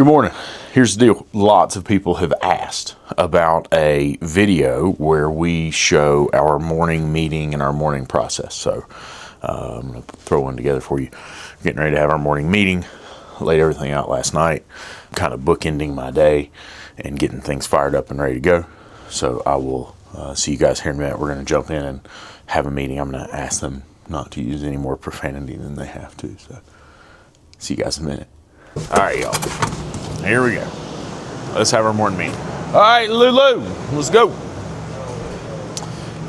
Good morning. Here's the deal. Lots of people have asked about a video where we show our morning meeting and our morning process. So I'm going to throw one together for you. Getting ready to have our morning meeting. Laid everything out last night. Kind of bookending my day and getting things fired up and ready to go. So I will see you guys here in a minute. We're going to jump in and have a meeting. I'm going to ask them not to use any more profanity than they have to. So see you guys in a minute. All right, y'all. Here we go. Let's have our morning meeting. All right, Lulu, let's go.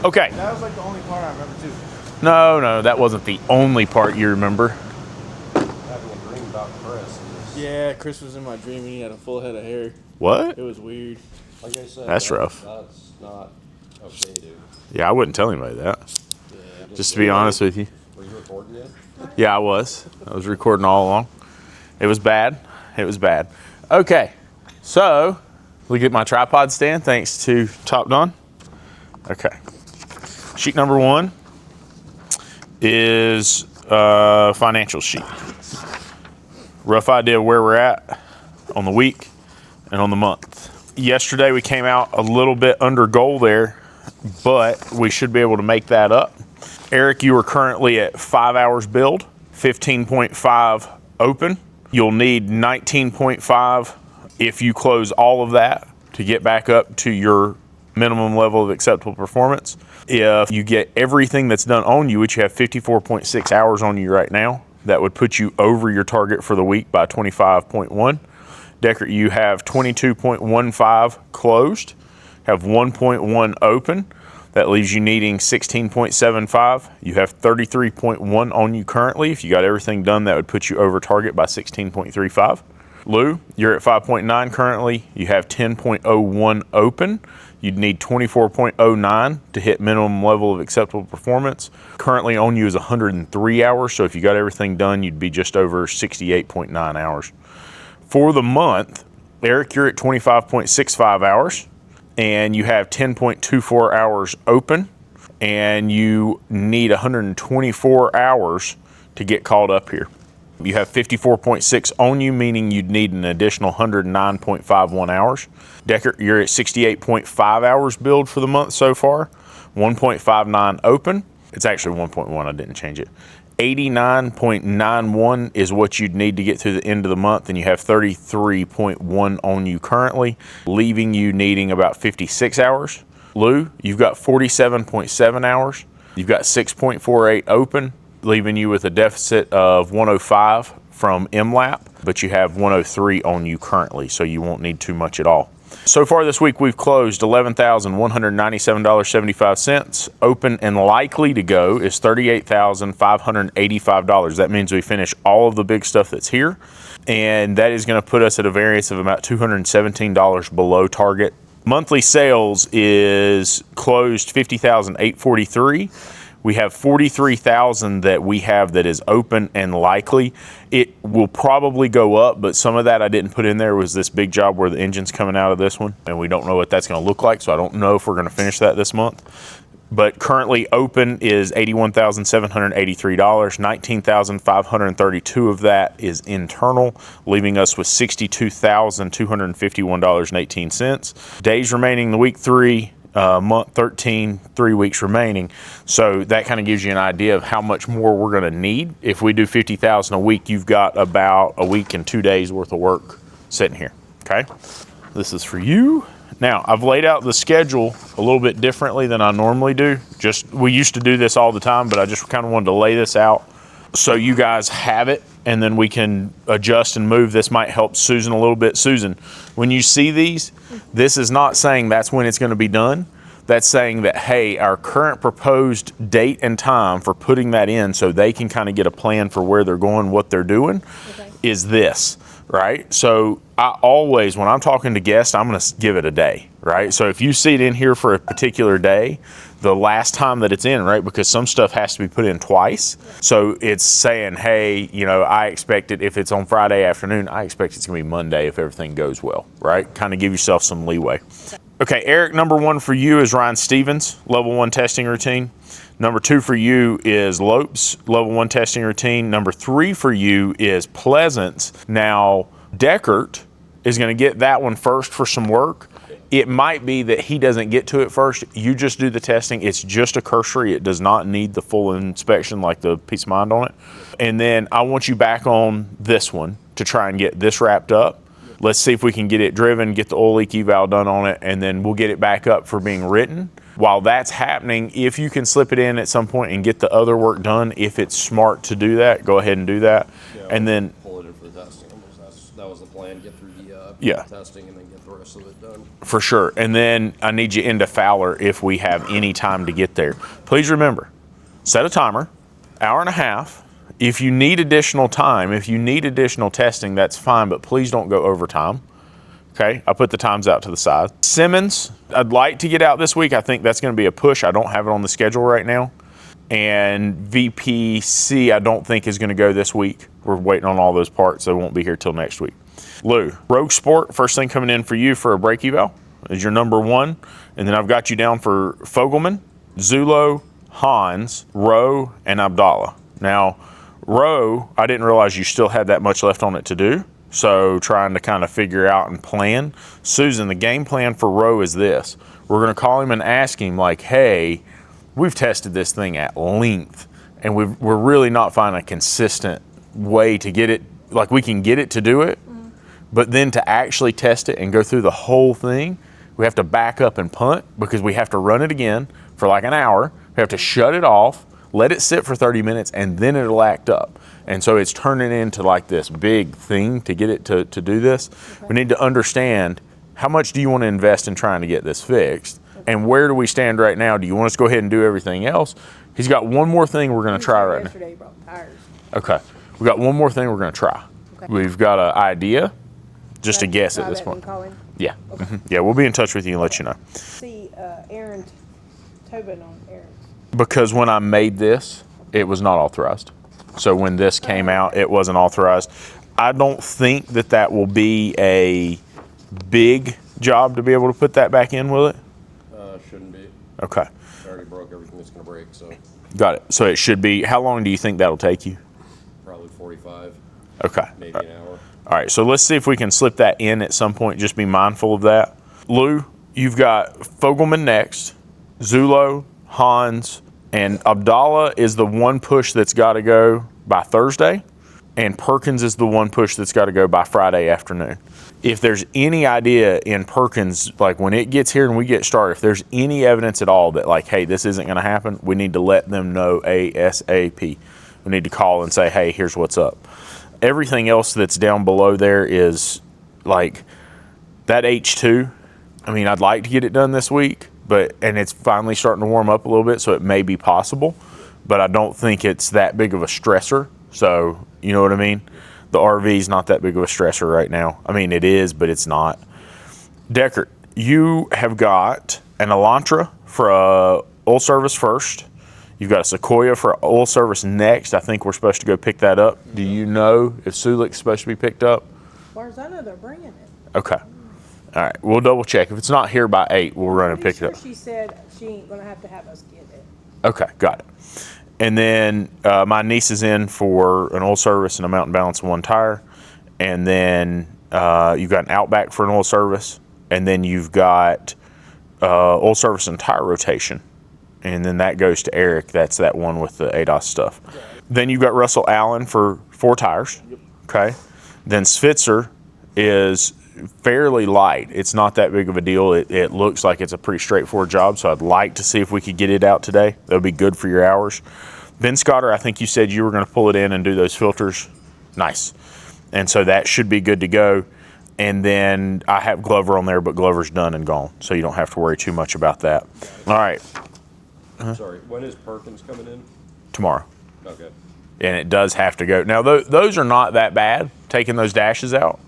Okay. That was like the only part I remember too. No, that wasn't the only part you remember. Having a dream about Chris. Yeah, Chris was in my dream and he had a full head of hair. What? It was weird. Like I said, That's rough. That's not okay, dude. Yeah, I wouldn't tell anybody that. Yeah, Just to be honest with you. Were you recording it? Yeah, I was. I was recording all along. It was bad. It was bad. Okay, so look at my tripod stand thanks to Top Don. Okay. Sheet number one is a financial sheet. Rough idea of where we're at on the week and on the month. Yesterday we came out a little bit under goal there, but we should be able to make that up. Eric, you are currently at 5 hours build, 15.5 open. You'll need 19.5 if you close all of that to get back up to your minimum level of acceptable performance. If you get everything that's done on you, which you have 54.6 hours on you right now, that would put you over your target for the week by 25.1. Decker, you have 22.15 closed, have 1.1 open. That leaves you needing 16.75. You have 33.1 on you currently. If you got everything done, that would put you over target by 16.35. Lou, you're at 5.9 currently. You have 10.01 open. You'd need 24.09 to hit minimum level of acceptable performance. Currently on you is 103 hours, so if you got everything done, you'd be just over 68.9 hours. For the month, Eric, you're at 25.65 hours. And you have 10.24 hours open, and you need 124 hours to get called up here. You have 54.6 on you, meaning you'd need an additional 109.51 hours. Decker, you're at 68.5 hours build for the month so far, 1.59 open. It's actually 1.1, I didn't change it. 89.91 is what you'd need to get through the end of the month, and you have 33.1 on you currently, leaving you needing about 56 hours. Lou, you've got 47.7 hours. You've got 6.48 open, leaving you with a deficit of 105 from MLAP, but you have 103 on you currently, so you won't need too much at all. So far this week, we've closed $11,197.75. Open and likely to go is $38,585. That means we finish all of the big stuff that's here, and that is going to put us at a variance of about $217 below target. Monthly sales is closed $50,843. We have 43,000 that we have that is open and likely. It will probably go up, but some of that I didn't put in there was this big job where the engine's coming out of this one, and we don't know what that's going to look like, so I don't know if we're going to finish that this month. But currently open is $81,783. 19,532 of that is internal, leaving us with $62,251.18. Days remaining in the week 3. Month 13, 3 weeks remaining. So that kind of gives you an idea of how much more we're going to need. If we do 50,000 a week, you've got about a week and 2 days worth of work sitting here. Okay. This is for you. Now I've laid out the schedule a little bit differently than I normally do. We used to do this all the time, but I just kind of wanted to lay this out so you guys have it, and then we can adjust and move. This might help Susan a little bit. Susan, when you see these, this is not saying that's when it's going to be done. That's saying that, hey, our current proposed date and time for putting that in so they can kind of get a plan for where they're going, what they're doing, is this, right? So I always, when I'm talking to guests, I'm going to give it a day, right? So if you see it in here for a particular day, the last time that it's in, right? Because some stuff has to be put in twice. So it's saying, hey, I expect it, if it's on Friday afternoon, I expect it's going to be Monday if everything goes well, right? Kind of give yourself some leeway. Okay, Eric, number one for you is Ryan Stevens, level 1 testing routine. Number 2 for you is Lopes, level 1 testing routine. Number 3 for you is Pleasance. Now, Deckert is going to get that one first for some work. It might be that he doesn't get to it first. You just do the testing. It's just a cursory. It does not need the full inspection like the peace of mind on it. And then I want you back on this one to try and get this wrapped up. Let's see if we can get it driven, get the oil leak eval done on it, and then we'll get it back up for being written. While that's happening, if you can slip it in at some point and get the other work done, if it's smart to do that, go ahead and do that. Yeah, and then pull it in for the testing. That was the plan, get through the testing and then get the rest of it done. For sure. And then I need you into Fowler if we have any time to get there. Please remember, set a timer, hour and a half. If you need additional time, if you need additional testing, that's fine, but please don't go overtime. Okay, I put the times out to the side. Simmons, I'd like to get out this week. I think that's going to be a push. I don't have it on the schedule right now. And VPC, I don't think is going to go this week. We're waiting on all those parts, so it won't be here till next week. Lou, Rogue Sport, first thing coming in for you for a brake eval is your number one. And then I've got you down for Fogelman, Zulo, Hans, Rowe, and Abdallah. Now, Rowe, I didn't realize you still had that much left on it to do. So trying to kind of figure out and plan. Susan, the game plan for Rowe is this. We're going to call him and ask him like, hey, we've tested this thing at length and we're really not finding a consistent way to get it. Like we can get it to do it, but then to actually test it and go through the whole thing, we have to back up and punt because we have to run it again for like an hour. We have to shut it off, let it sit for 30 minutes, and then it'll act up. And so it's turning into like this big thing to get it to do this. Okay. We need to understand how much do you want to invest in trying to get this fixed? Okay. And where do we stand right now? Do you want us to go ahead and do everything else? He's got one more thing we're going to try right now. Yesterday he brought tires. Okay. We got one more thing we're going to try. Okay. We've got an idea, just a guess at this point. Yeah. Okay. Mm-hmm. Yeah, we'll be in touch with you and let you know. See, Aaron, Tobin on Aaron's. Because when I made this, it was not authorized. So when this came out, it wasn't authorized. I don't think that will be a big job to be able to put that back in, will it? Shouldn't be. Okay. I already broke everything that's going to break, so. Got it. So it should be, how long do you think that'll take you? Probably 45. Okay. Maybe an hour. All right, so let's see if we can slip that in at some point. Just be mindful of that. Lou, you've got Fogelman next, Zulo, Hans, and Abdallah is the one push that's got to go by Thursday, and Perkins is the one push that's got to go by Friday afternoon. If there's any idea in Perkins, like when it gets here and we get started, if there's any evidence at all that like, hey, this isn't going to happen, we need to let them know ASAP. We need to call and say, hey, here's what's up. Everything else that's down below there is like that H2. I mean, I'd like to get it done this week. And it's finally starting to warm up a little bit, so it may be possible, but I don't think it's that big of a stressor. So, you know what I mean? The RV is not that big of a stressor right now. I mean, it is, but it's not. Deckert, you have got an Elantra for oil service first. You've got a Sequoia for oil service next. I think we're supposed to go pick that up. Do you know if Sulik's supposed to be picked up? As far as I know, they're bringing it. Okay. All right, we'll double check. If it's not here by 8, we'll run and pick it up. She said she ain't gonna have to have us get it. Okay, got it. And then my niece is in for an oil service and a mountain balance and one tire. And then you've got an Outback for an oil service. And then you've got oil service and tire rotation. And then that goes to Eric. That's that one with the ADOS stuff. Right. Then you've got Russell Allen for 4 tires. Yep. Okay. Then Switzer is fairly light. It's not that big of a deal. It looks like it's a pretty straightforward job, so I'd like to see if we could get it out today. That would be good for your hours. Ben Scotter, I think you said you were going to pull it in and do those filters. Nice. And so that should be good to go. And then I have Glover on there, but Glover's done and gone, so you don't have to worry too much about that. All right. Sorry, when is Perkins coming in? Tomorrow. Okay. And it does have to go. Now, those are not that bad, taking those dashes out.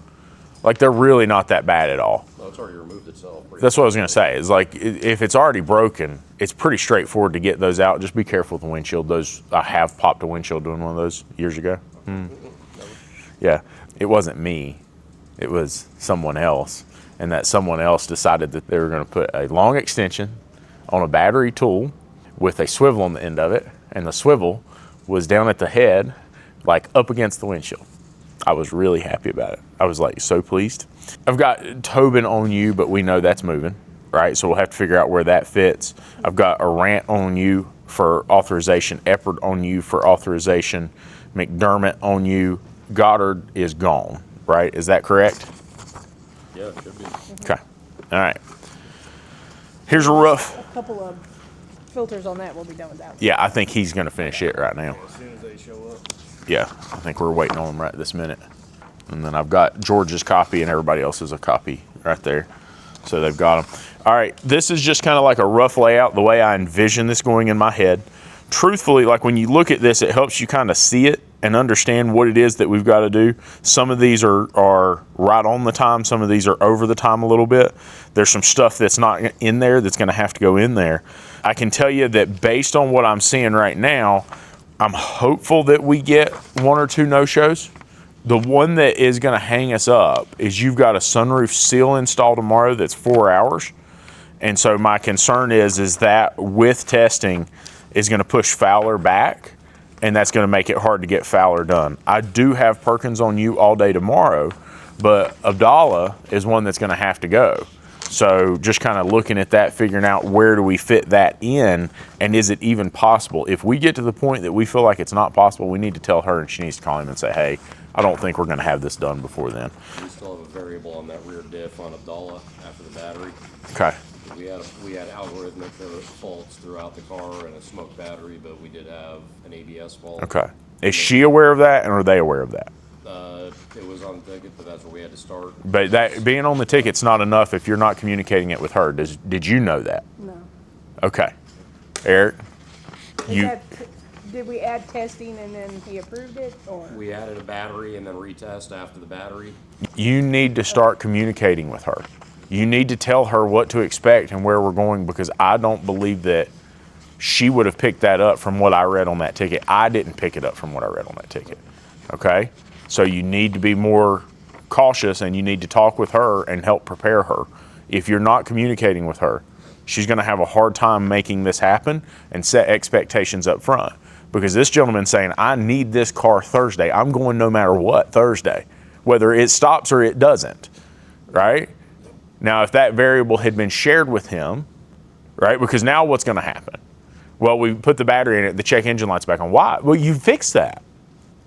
Like, they're really not that bad at all. Well, it's already removed itself. That's what I was going to say. Is like, if it's already broken, it's pretty straightforward to get those out. Just be careful with the windshield. I have popped a windshield doing one of those years ago. Yeah, it wasn't me. It was someone else. And that someone else decided that they were going to put a long extension on a battery tool with a swivel on the end of it. And the swivel was down at the head, like up against the windshield. I was really happy about it. I was like so pleased. I've got Tobin on you, but we know that's moving, right? So we'll have to figure out where that fits. I've got a Rant on you for authorization, Eppard on you for authorization, McDermott on you. Goddard is gone, right? Is that correct? Yeah, it should be. Okay. All right. Here's a rough. A couple of filters on that, we'll be done with that one. Yeah, I think he's going to finish it right now. As soon as they show up. Yeah, I think we're waiting on him right this minute. And then I've got George's copy and everybody else's a copy right there. So they've got them. All right, this is just kind of like a rough layout, the way I envision this going in my head. Truthfully, like when you look at this, it helps you kind of see it and understand what it is that we've got to do. Some of these are right on the time. Some of these are over the time a little bit. There's some stuff that's not in there that's going to have to go in there. I can tell you that based on what I'm seeing right now, I'm hopeful that we get 1 or 2 no-shows. The one that is going to hang us up is you've got a sunroof seal installed tomorrow that's 4 hours. And so my concern is that with testing is going to push Fowler back, and that's going to make it hard to get Fowler done. I do have Perkins on you all day tomorrow, but Abdallah is one that's going to have to go. So just kind of looking at that, figuring out where do we fit that in, and is it even possible? If we get to the point that we feel like it's not possible, we need to tell her, and she needs to call him and say, hey, I don't think we're going to have this done before then. We still have a variable on that rear diff on Abdallah after the battery. Okay. We had algorithmic faults throughout the car and a smoked battery, but we did have an ABS fault. Okay. Is she aware of that, and are they aware of that? It was on the ticket, but that's where we had to start. But that being on the ticket's not enough if you're not communicating it with her. Did you know that? No. Okay. Eric, Did we add testing and then he approved it, or? We added a battery and then retest after the battery. you need to start communicating with her. You need to tell her what to expect and where we're going, because I don't believe that she would have picked that up from what I read on that ticket. I didn't pick it up from what I read on that ticket. Okay? So you need to be more cautious, and you need to talk with her and help prepare her. If you're not communicating with her, she's going to have a hard time making this happen and set expectations up front. Because this gentleman's saying, I need this car Thursday. I'm going no matter what Thursday, whether it stops or it doesn't, right? Now, if that variable had been shared with him, right, because now what's going to happen? Well, we put the battery in it, the check engine light's back on. Why? Well, you fixed that,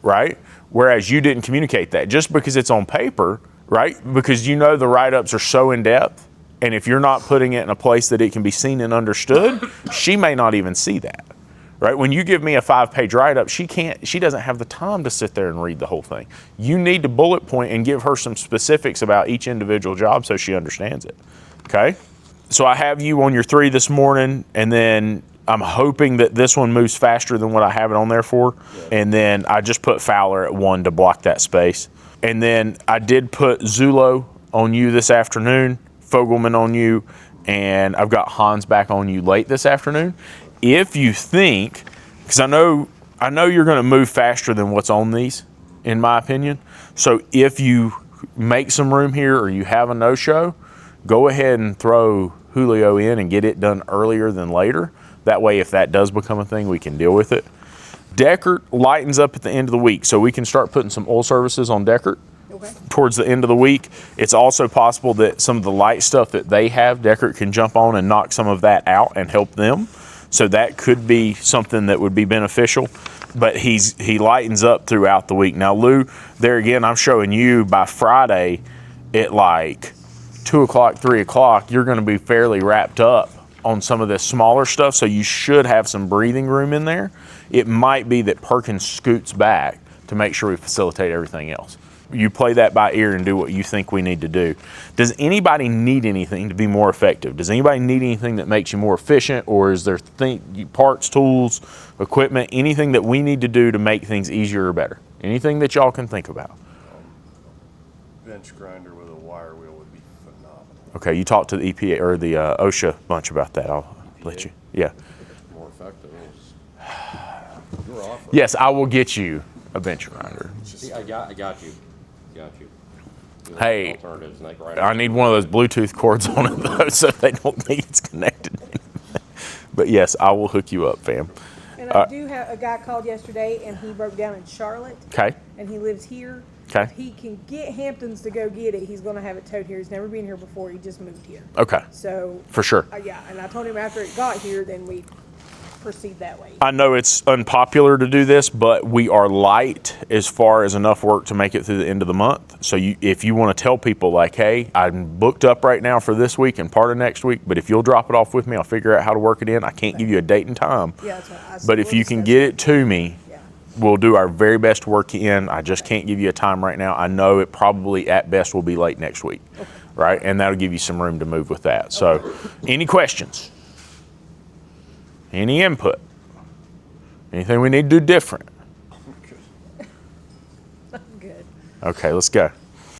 right? Whereas you didn't communicate that. Just because it's on paper, right, because you know the write-ups are so in-depth, and if you're not putting it in a place that it can be seen and understood, she may not even see that. Right? When you give me a 5-page write-up, she doesn't have the time to sit there and read the whole thing. You need to bullet point and give her some specifics about each individual job so she understands it. Okay? So I have you on your 3 this morning, and then I'm hoping that this one moves faster than what I have it on there for. Yeah. And then I just put Fowler at 1 to block that space. And then I did put Zulo on you this afternoon, Fogelman on you, and I've got Hans back on you late this afternoon. If you think, because I know you're going to move faster than what's on these, in my opinion. So if you make some room here or you have a no-show, go ahead and throw Julio in and get it done earlier than later. That way, if that does become a thing, we can deal with it. Deckert lightens up at the end of the week, so we can start putting some oil services on Deckert. Okay. Towards the end of the week. It's also possible that some of the light stuff that they have, Deckert can jump on and knock some of that out and help them. So that could be something that would be beneficial. But he lightens up throughout the week. Now, Lou, there again, I'm showing you by Friday at like 2 o'clock, 3 o'clock, you're going to be fairly wrapped up on some of this smaller stuff, so you should have some breathing room in there. It might be that Perkins scoots back to make sure we facilitate everything else. You play that by ear and do what you think we need to do. Does anybody need anything to be more effective? Does anybody need anything that makes you more efficient, or is there parts, tools, equipment, anything that we need to do to make things easier or better? Anything that y'all can think about? Bench grinder with a wire wheel would be phenomenal. Okay, you talked to the EPA or the OSHA bunch about that. I'll let you. Yeah. More effective. You're offering. Yes, I will get you a bench grinder. I got you. Hey, right, I need one of those Bluetooth cords on it though, so they don't think it's connected. But yes, I will hook you up, fam. And I do have a guy called yesterday, and he broke down in Charlotte. Okay. And he lives here, Okay. If he can get Hamptons to go get it, he's gonna have it towed here. He's never been here before. He just moved here. Okay. So For sure. yeah, and I told him after it got here, then we proceed that way. I know it's unpopular to do this, but we are light as far as enough work to make it through the end of the month. So if you want to tell people like, hey, I'm booked up right now for this week and part of next week, but if you'll drop it off with me, I'll figure out how to work it in. I can't give you a date and time. Yeah, that's what I said. But if you can get it to me, Yeah. we'll do our very best to work you in. I just can't give you a time right now. I know it probably at best will be late next week, right? And that'll give you some room to move with that. So any questions? Any input? Anything we need to do different? Good. Okay, let's go.